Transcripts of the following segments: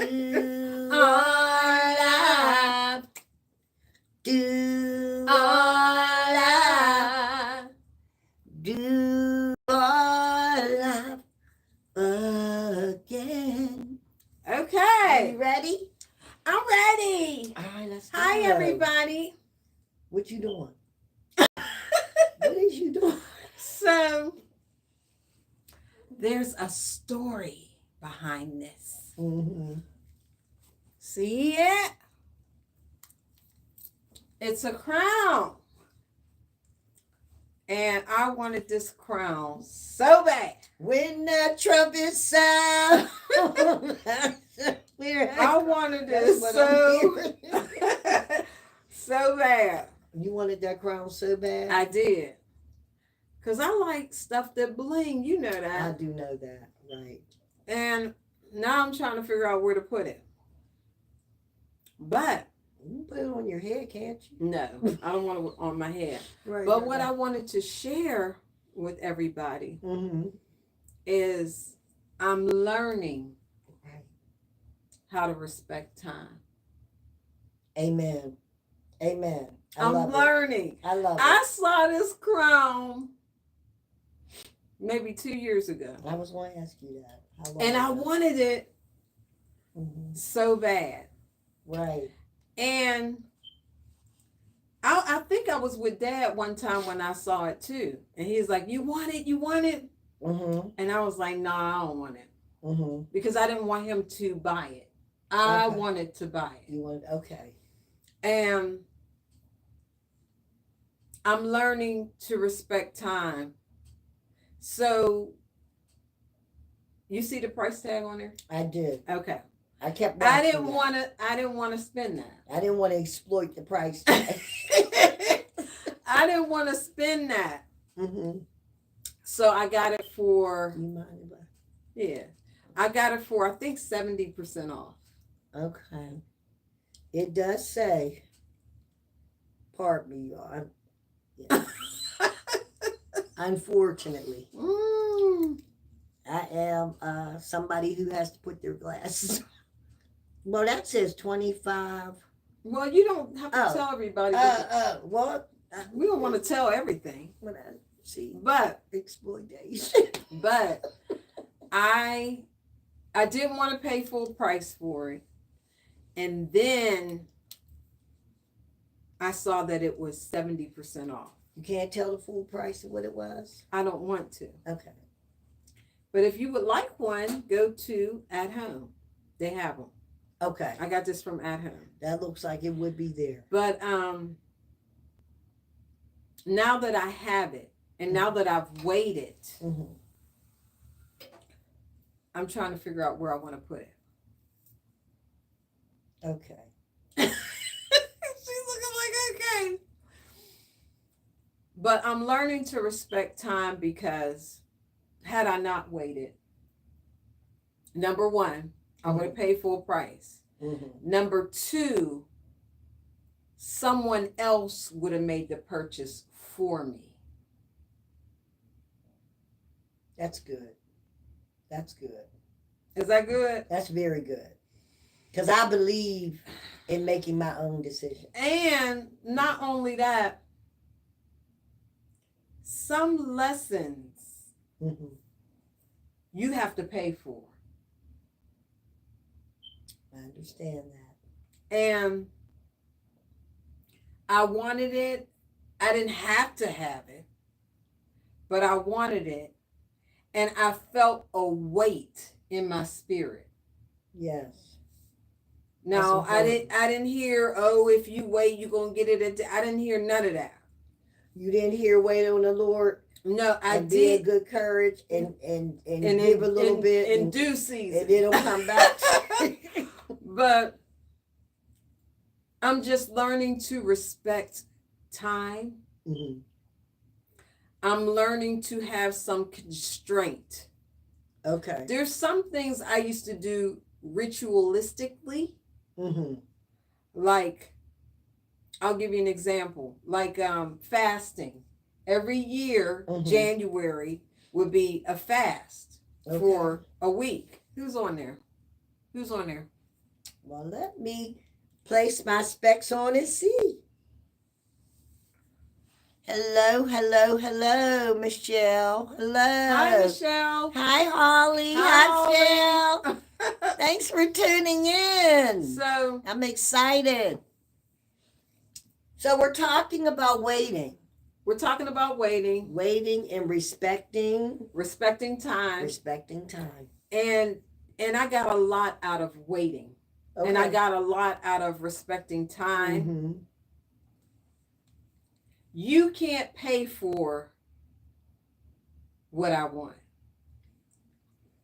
Do our life. Do our life. Do our life again. Okay. You ready? I'm ready. All right, let's go. Hi, everybody. What you doing? What is you doing? So, there's a story behind this. Mm-hmm. See it? It's a crown. And I wanted this crown so bad. When the trumpet sound. I wanted it so bad. You wanted that crown so bad? I did. Because I like stuff that bling. You know that. I do know that, right. And now I'm trying to figure out where to put it. But you can put it on your head, can't you? No, I don't want it on my head. Right. But what I wanted to share with everybody is I'm learning how to respect time. Amen. Amen. I'm learning. I love it. I saw this crown maybe 2 years ago. I was going to ask you that. And I wanted it so bad. Right. And I think I was with Dad one time when I saw it too. And he's like, you want it? You want it? Mm-hmm. And I was like, no, I don't want it. Mm-hmm. Because I didn't want him to buy it. I wanted to buy it. You wanted, okay. And I'm learning to respect time. So, you see the price tag on there? I did. Okay. I kept. I didn't want to spend that. I didn't want to exploit the price tag. I didn't want to spend that. Mm-hmm. So I got it for. You mind if Yeah, I got it for I think 70% off. Okay. It does say. Pardon me, y'all. Yeah. Unfortunately, I am somebody who has to put their glasses. Well, that says 25. Well, you don't have to tell everybody. What? We don't want to tell everything. When I see, but exploitation. But I didn't want to pay full price for it, and then I saw that it was 70% off. You can't tell the full price of what it was? I don't want to. Okay. But if you would like one, go to At Home. They have them. Okay. I got this from At Home. That looks like it would be there. But now that I have it, and now that I've waited, I'm trying to figure out where I want to put it. Okay. She's looking like, okay. But I'm learning to respect time because had I not waited, number one, I would have paid full price. Number two, someone else would have made the purchase for me. That's good. That's good. Is that good? That's very good. Because I believe in making my own decision. And not only that, some lessons you have to pay for. I understand that. And I wanted it. I didn't have to have it, but I wanted it. And I felt a weight in my spirit. Yes. Now, I didn't hear, oh, if you wait, you're going to get it. I didn't hear none of that. You didn't hear wait on the Lord? No, I did. Be in good courage and give a little bit. In due season. And it'll come back. But I'm just learning to respect time. I'm learning to have some constraint. Okay. There's some things I used to do ritualistically. Like, I'll give you an example. Like fasting. Every year, January would be a fast for a week. Who's on there? Who's on there? Well, let me place my specs on and see. Hello, hello, hello, Michelle. Hello. Hi, Michelle. Hi, Holly. Hi, Phil. Thanks for tuning in. So I'm excited. So we're talking about waiting. we're talking about Waiting and respecting time, time. and I got a lot out of waiting, and I got a lot out of respecting time. Mm-hmm. You can't pay for what I want.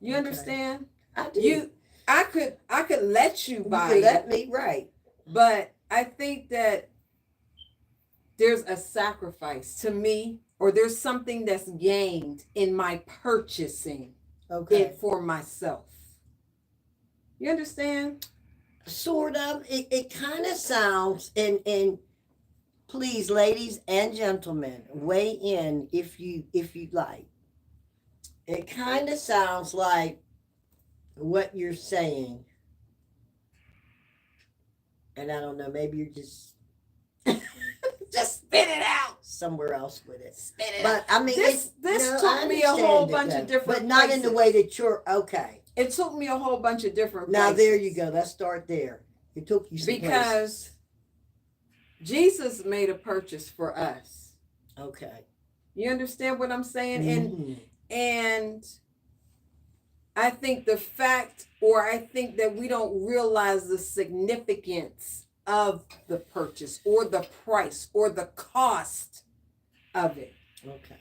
You understand? I do. I could let you buy You could let it, me, right. but I think that there's a sacrifice to me, or there's something that's gained in my purchasing it for myself. You understand? Sort of. It kind of sounds, and please, ladies and gentlemen, weigh in if you'd like. It kind of sounds like what you're saying, and I don't know, maybe you're just just spit it out somewhere else with it. Spit it But out. I mean, this took me a whole bunch of different but not in the way that you're okay. It took me a whole bunch of different Now places. there you go. Let's start there. It took you some because places. Jesus made a purchase for us. Okay. You understand what I'm saying? Mm-hmm. And I think the fact, or I think that we don't realize the significance of the purchase or the price or the cost of it. Okay.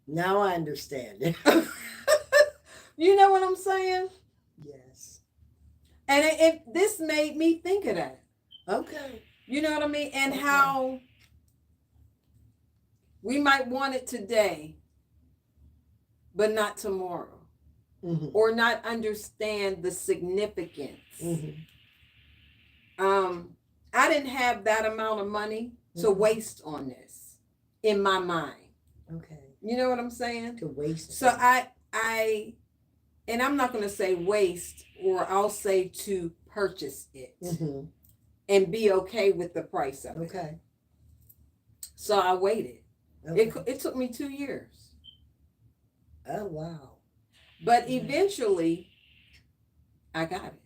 Now I understand it. You know what I'm saying? Yes. And this made me think of that. Okay. You know what I mean? And how we might want it today, but not tomorrow. Mm-hmm. Or not understand the significance. Mm-hmm. I didn't have that amount of money to waste on this in my mind. Okay. You know what I'm saying? To waste. So and I'm not going to say waste, or I'll say to purchase it and be okay with the price of it. Okay. So I waited. Okay. It took me 2 years. Oh, wow. But eventually, I got it.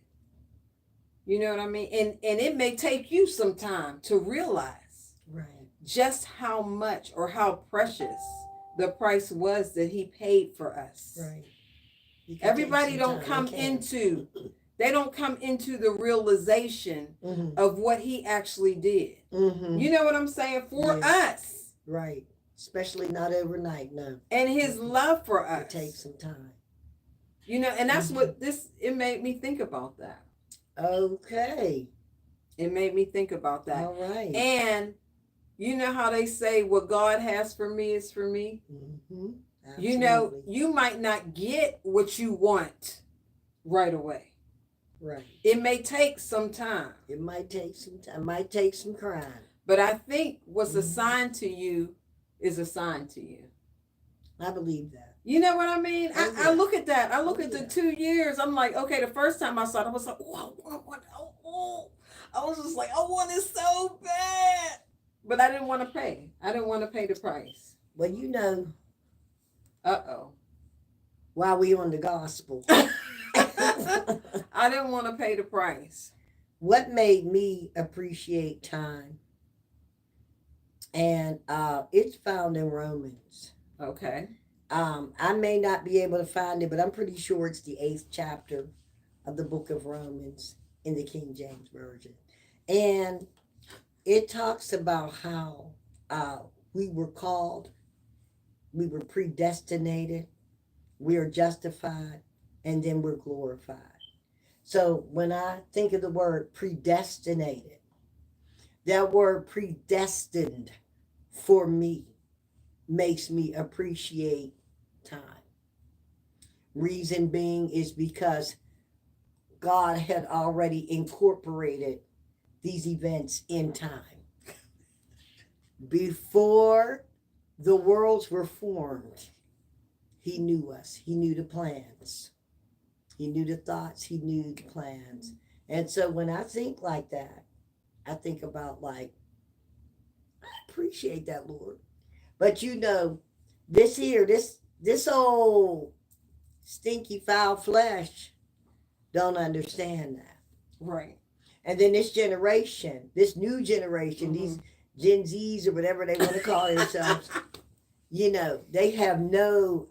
You know what I mean? And it may take you some time to realize just how much or how precious the price was that he paid for us. Right. Everybody don't come into the realization of what he actually did. Mm-hmm. You know what I'm saying? For us. Right. Especially not overnight, no. And his love for us. It takes some time. You know, and that's what it made me think about that. Okay. It made me think about that. All right. And you know how they say what God has for me is for me? Mm-hmm. You know, you might not get what you want right away. Right. It may take some time. It might take some time. Might take some crying. But I think what's assigned to you is assigned to you. I believe that. You know what I mean? I look at that. I look at the 2 years. I'm like, okay, the first time I saw it, I was like, oh, I was just like, I want it so bad. But I didn't want to pay. I didn't want to pay the price. Well, you know. Uh-oh. While we on the gospel. I didn't want to pay the price. What made me appreciate time? And it's found in Romans. Okay. I may not be able to find it, but I'm pretty sure it's the 8th chapter of the book of Romans in the King James Version. And it talks about how we were called, we were predestinated, we are justified, and then we're glorified. So when I think of the word predestinated, that word predestined for me makes me appreciate time. Reason being is because God had already incorporated these events in time. Before the worlds were formed, he knew us. He knew the plans. He knew the thoughts. He knew the plans. And so when I think like that, I think about like, I appreciate that, Lord. But you know, this here, this old stinky foul flesh don't understand that. Right. And then this generation, this new generation, these Mhm. Gen Zs or whatever they want to call themselves, you know, they have no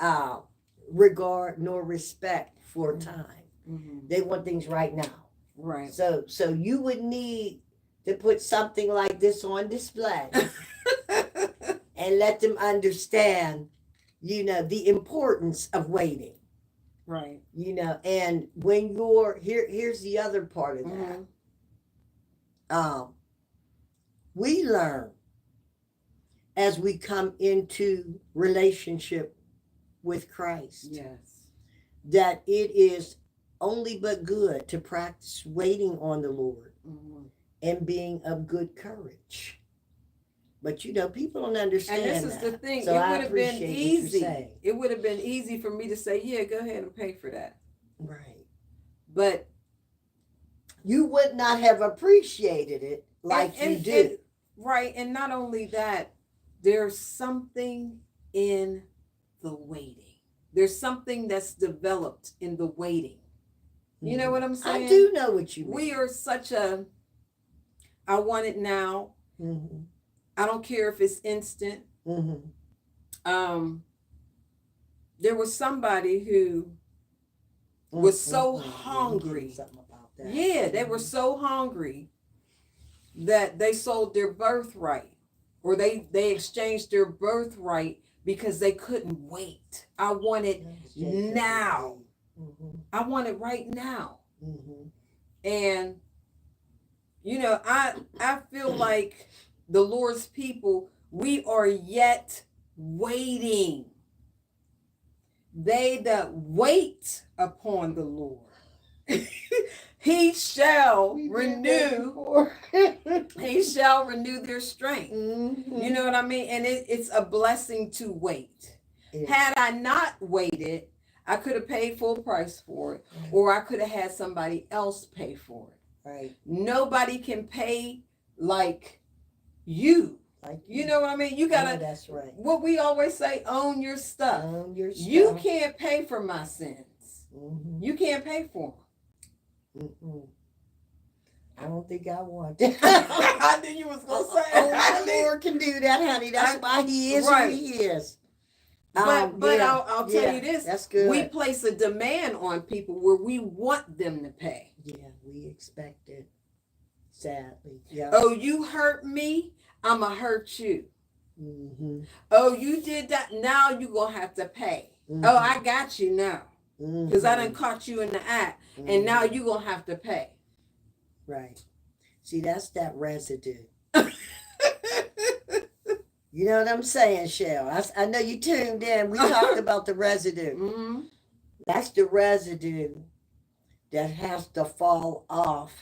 regard nor respect for time. Mhm. They want things right now. Right. So you would need to put something like this on display and let them understand, you know, the importance of waiting. Right. You know, and when you're here's the other part of that. Mhm. We learn as we come into relationship with Christ Yes. that it is only but good to practice waiting on the Lord Mhm. and being of good courage. But you know, people don't understand And this is that. the thing. So It I would have been appreciate what you're easy. saying. It would have been easy for me to say, "Yeah, go ahead and pay for that." Right. But You would not have appreciated it like you do. right, and not only that, there's something in the waiting. There's something that's developed in the waiting. You know what I'm saying? I do know what you mean. We are such a, I want it now. Mm-hmm. I don't care if it's instant. Mm-hmm. There was somebody who was so hungry. Something about that. Yeah, they were so hungry that they sold their birthright, or they exchanged their birthright because they couldn't wait. I want it now. Mm-hmm. I want it right now. Mm-hmm. And you know, I feel like the Lord's people, we are yet waiting. They that wait upon the Lord, he shall renew. He shall renew their strength. Mm-hmm. You know what I mean? And it's a blessing to wait. Had I not waited, I could have paid full price for it, or I could have had somebody else pay for it. Right. Nobody can pay like you. Like you know what I mean? You gotta. That's right. What we always say: own your stuff. Own your stuff. You can't pay for my sins. Mm-hmm. You can't pay for them. Mm-hmm. I don't think I want that. I knew you was gonna say. Only the Lord can do that, honey. That's why He is right. who He is. But yeah, I'll tell you this. That's good. We place a demand on people where we want them to pay. Yeah, we expect it. Sadly. Yeah. Oh, you hurt me, I'ma hurt you. Mm-hmm. Oh, you did that. Now you gonna have to pay. Mm-hmm. Oh, I got you now. Because I done Mm-hmm. caught you in the act. And now you gonna have to pay. Right. See, that's that residue. You know what I'm saying, Shell? I know you tuned in. We talked about the residue. Mm-hmm. That's the residue that has to fall off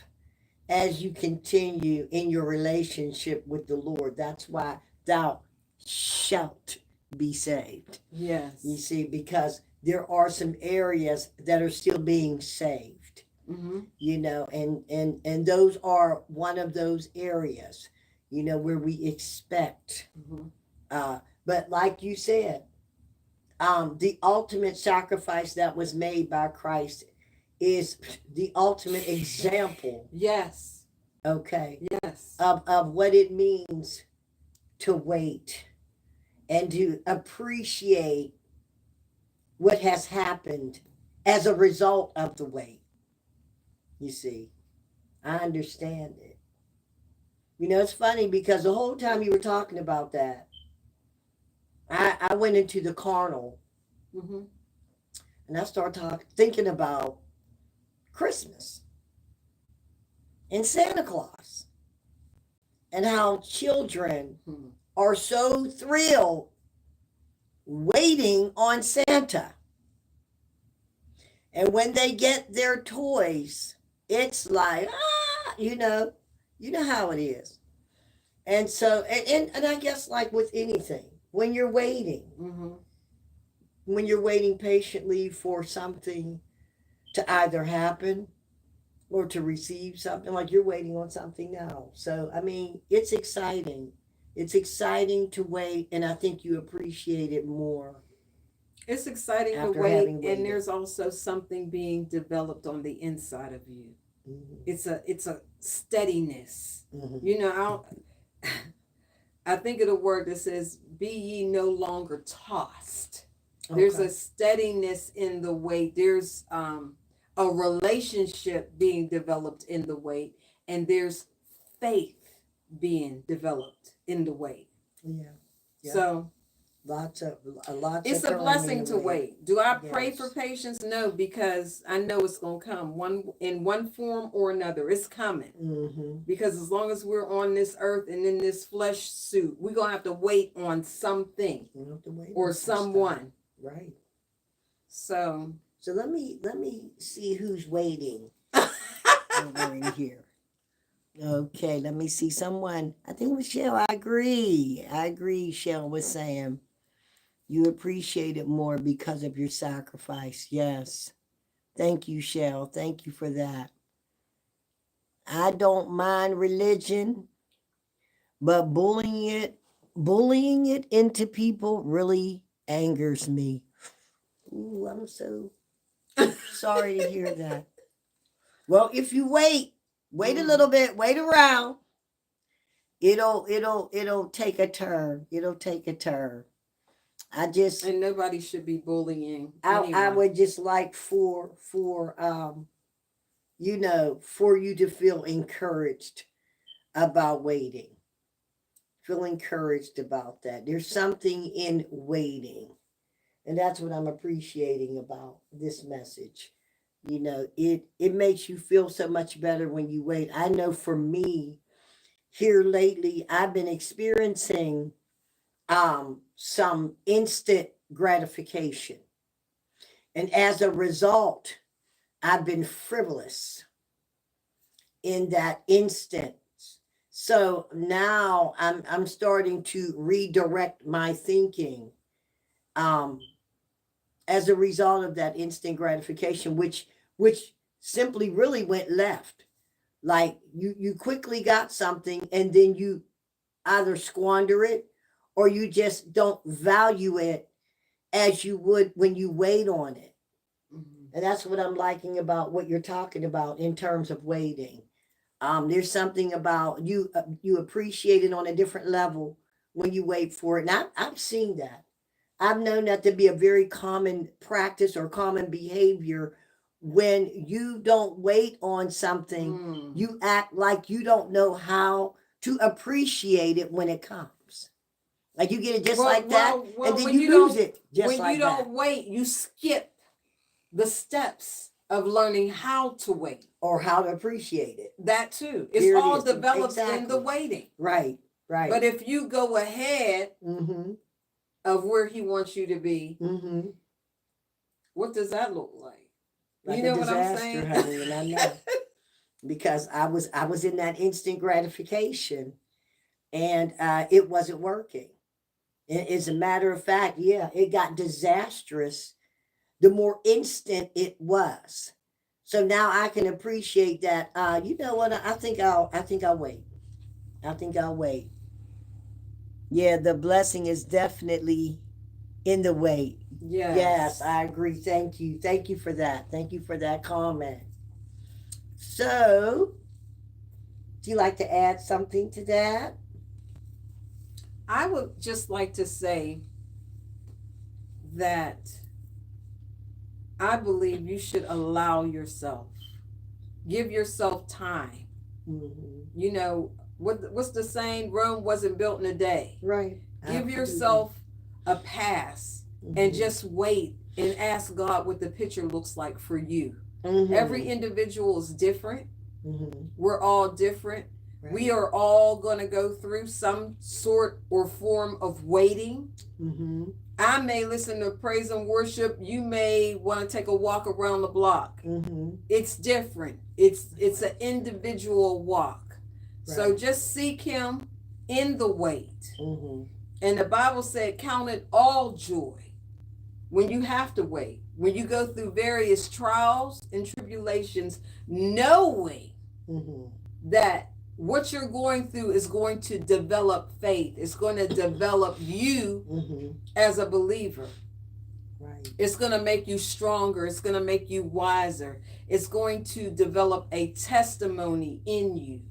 as you continue in your relationship with the Lord. That's why thou shalt be saved. Yes. You see, because there are some areas that are still being saved. Mm-hmm. You know, and those are one of those areas, you know, where we expect. Mm-hmm. But like you said, the ultimate sacrifice that was made by Christ is the ultimate example. Yes. Okay. Yes. Of what it means to wait and to appreciate what has happened as a result of the wait. You see, I understand it. You know, it's funny because the whole time you were talking about that, I went into the carnal. Mm-hmm. And I started thinking about Christmas and Santa Claus and how children are so thrilled waiting on Santa. And when they get their toys, it's like, you know how it is. And so, and I guess like with anything, when you're waiting, Mm-hmm. when you're waiting patiently for something to either happen or to receive something, like you're waiting on something now. So, I mean, it's exciting. It's exciting to wait, and I think you appreciate it more It's exciting to after wait, having and waited. there's also something being developed on the inside of you. Hmm. It's a steadiness. Hmm. You know, I think of the word that says, "Be ye no longer tossed." There's a Okay. steadiness in the wait. There's a relationship being developed in the wait, and there's faith being developed in the wait. Yeah. Yeah. So Lots of lots it's a occurring in blessing the to way. wait. Do I pray for Yes. patience? No, because I know it's gonna come one in one form or another. It's coming. Mm-hmm. Because as long as we're on this earth and in this flesh suit, we're gonna have to wait on something You have to wait or on some stuff. someone. Right. So So let me see who's waiting over in here. Okay, let me see someone. I think Michelle, I agree. I agree, Shell was saying. You appreciate it more because of your sacrifice. Yes. Thank you, Shell. Thank you for that. I don't mind religion, but bullying it into people really angers me. Ooh, I'm so sorry to hear that. Well, if you wait a little bit, wait around, it'll take a turn. It'll take a turn. I just and nobody should be bullying I anyone. would just like for for you to feel encouraged about waiting. Feel encouraged about that. There's something in waiting. And that's what I'm appreciating about this message. It makes you feel so much better when you wait. I know for me, here lately, I've been experiencing some instant gratification. And as a result, I've been frivolous in that instant. So now I'm starting to redirect my thinking um, as a result of that instant gratification, which simply really went left. Like you quickly got something and then you either squander it or you just don't value it as you would when you wait on it. Mhm. And that's what I'm liking about what you're talking about in terms of waiting. There's something about you appreciate it on a different level when you wait for it. And I've seen that. I've known that to be a very common practice or common behavior. When you don't wait on something, Mm. you act like you don't know how to appreciate it when it comes. Like you get it just like that, and then When you you lose don't it just when you like that. don't wait, you skip the steps of learning how to wait. Or how to appreciate it. That too. It's Here it all is. developed in the Exactly. waiting. Right, right. But if you go ahead Mm-hmm. of where he wants you to be, Mm-hmm. what does that look like? Like You a know what I'm disaster, saying? honey, and I know. Because I was in that instant gratification and it wasn't working. As a matter of fact, yeah, it got disastrous the more instant it was. So now I can appreciate that. You know what? I think I'll wait. I think I'll wait. Yeah, the blessing is definitely in the wait. Yes, Yes. I agree. Thank you. Thank you for that. Thank you for that comment. So, do you like to add something to that? I would just like to say that I believe you should allow yourself, give yourself time. Mm-hmm. You know, what's the saying? Rome wasn't built in a day. Right. Give Absolutely. yourself a pass and Mm-hmm. just wait and ask God what the picture looks like for you. Mm-hmm. Every individual is different. Mm-hmm. We're all different. Right. We are all going to go through some sort or form of waiting. Mm-hmm. I may listen to praise and worship. You may want to take a walk around the block. Mm-hmm. It's different. It's an individual walk. So Right. just seek him in the wait. Mm-hmm. And the Bible said, count it all joy when you have to wait. when you go through various trials and tribulations, knowing that what you're going through is going to develop faith. It's going to develop you as a believer. Right. It's going to make you stronger. It's going to make you wiser. It's going to develop a testimony in you.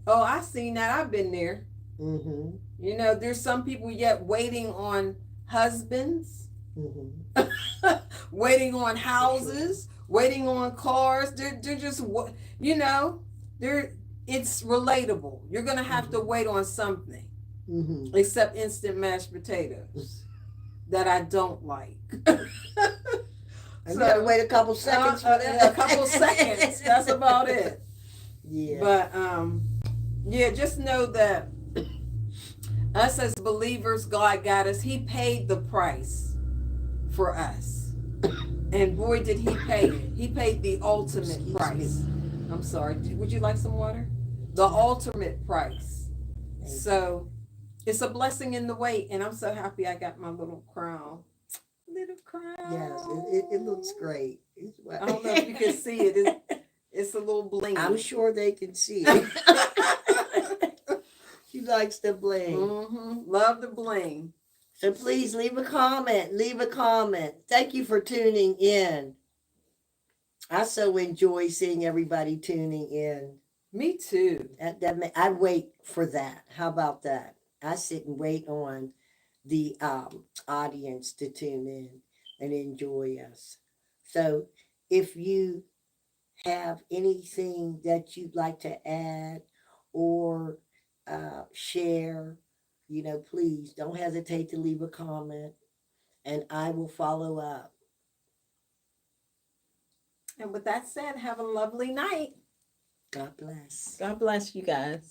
Oh, I've seen that. I've been there. You know, there's some people yet waiting on husbands, waiting on houses, waiting on cars. They're just, you know, it's relatable. You're going to have to wait on something, except instant mashed potatoes that I don't like. I gotta wait a couple seconds for that. A couple seconds. That's about it. Yeah. But yeah, just know that us as believers, God got us. He paid the price for us. And boy, did he pay it. He paid the ultimate price. I'm sorry. Would you like some water? The ultimate price. So it's a blessing in the wait. And I'm so happy I got my little crown. Little crown. Yes, it looks great. I don't know if you can see it. It's a little bling. I'm sure they can see it. She likes the bling. Love the bling. So please leave a comment. Leave a comment. Thank you for tuning in. I so enjoy seeing everybody tuning in. Me too. I wait for that. How about that? I sit and wait on the audience to tune in and enjoy us. So if you have anything that you'd like to add or share, you know, please don't hesitate to leave a comment and I will follow up. And with that said, have a lovely night. God bless. God bless you guys.